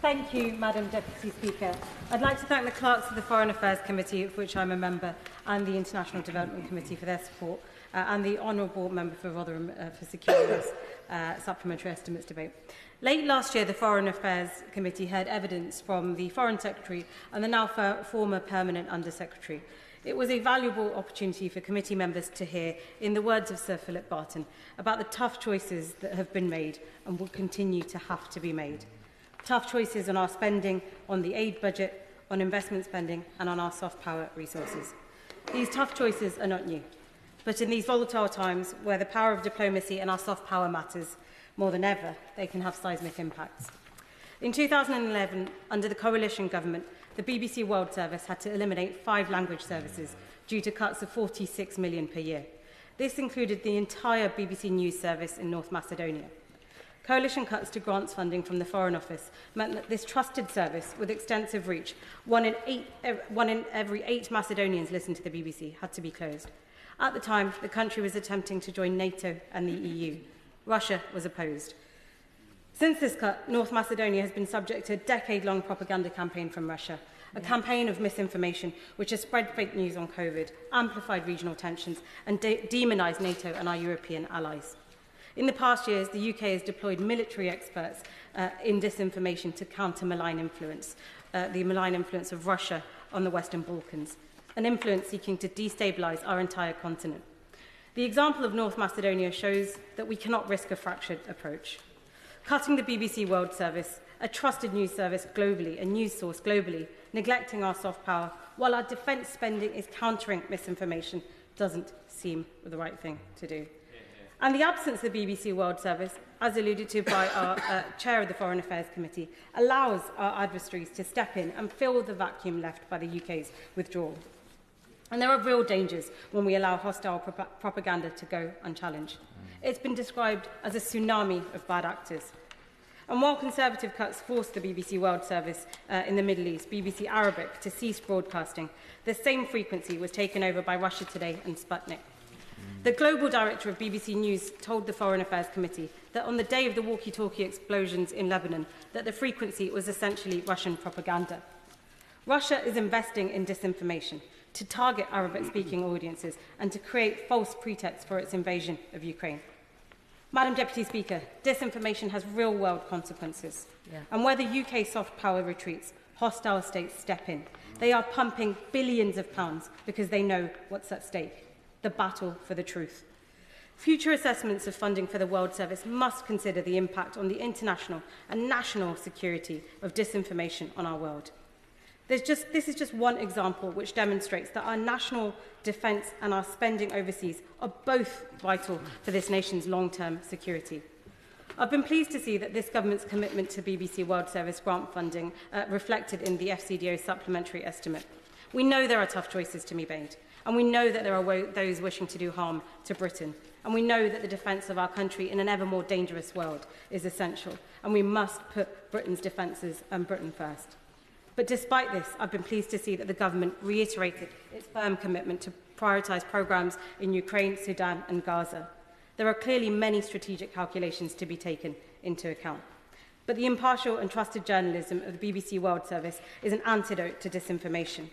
Thank you, Madam Deputy Speaker. I'd like to thank the clerks of the Foreign Affairs Committee, of which I'm a member, and the International Development Committee for their support, and the Honourable Member for Rotherham for securing this supplementary estimates debate. Late last year, the Foreign Affairs Committee heard evidence from the Foreign Secretary and the now former Permanent Under-Secretary. It was a valuable opportunity for committee members to hear, in the words of Sir Philip Barton, about the tough choices that have been made and will continue to have to be made. Tough choices on our spending, on the aid budget, on investment spending and on our soft power resources. These tough choices are not new, but in these volatile times where the power of diplomacy and our soft power matters more than ever, they can have seismic impacts. In 2011, under the coalition government, the BBC World Service had to eliminate 5 language services due to cuts of 46 million per year. This included the entire BBC News service in North Macedonia. Coalition cuts to grants funding from the Foreign Office meant that this trusted service, with extensive reach, one in every 8 Macedonians listened to the BBC, had to be closed. At the time, the country was attempting to join NATO and the EU. Russia was opposed. Since this cut, North Macedonia has been subject to a decade-long propaganda campaign from Russia, a campaign of misinformation which has spread fake news on COVID, amplified regional tensions and demonised NATO and our European allies. In the past years, the UK has deployed military experts in disinformation to counter malign influence, the malign influence of Russia on the Western Balkans, an influence seeking to destabilise our entire continent. The example of North Macedonia shows that we cannot risk a fractured approach. Cutting the BBC World Service, a trusted news service globally, a news source globally, neglecting our soft power, while our defence spending is countering misinformation, doesn't seem the right thing to do. And the absence of the BBC World Service, as alluded to by our Chair of the Foreign Affairs Committee, allows our adversaries to step in and fill the vacuum left by the UK's withdrawal. And there are real dangers when we allow hostile propaganda to go unchallenged. It's been described as a tsunami of bad actors. And while Conservative cuts forced the BBC World Service in the Middle East, BBC Arabic, to cease broadcasting, the same frequency was taken over by Russia Today and Sputnik. The global director of BBC News told the Foreign Affairs Committee that on the day of the walkie-talkie explosions in Lebanon, that the frequency was essentially Russian propaganda. Russia is investing in disinformation to target Arabic-speaking audiences and to create false pretexts for its invasion of Ukraine. Madam Deputy Speaker, disinformation has real-world consequences. And where the UK soft power retreats, hostile states step in. They are pumping billions of pounds because they know what's at stake. The battle for the truth. Future assessments of funding for the World Service must consider the impact on the international and national security of disinformation on our world. This is just one example which demonstrates that our national defence and our spending overseas are both vital for this nation's long-term security. I've been pleased to see that this government's commitment to BBC World Service grant funding reflected in the FCDO supplementary estimate. We know there are tough choices to be made. And we know that there are those wishing to do harm to Britain. And we know that the defence of our country in an ever more dangerous world is essential. And we must put Britain's defences and Britain first. But despite this, I've been pleased to see that the government reiterated its firm commitment to prioritise programmes in Ukraine, Sudan and Gaza. There are clearly many strategic calculations to be taken into account. But the impartial and trusted journalism of the BBC World Service is an antidote to disinformation.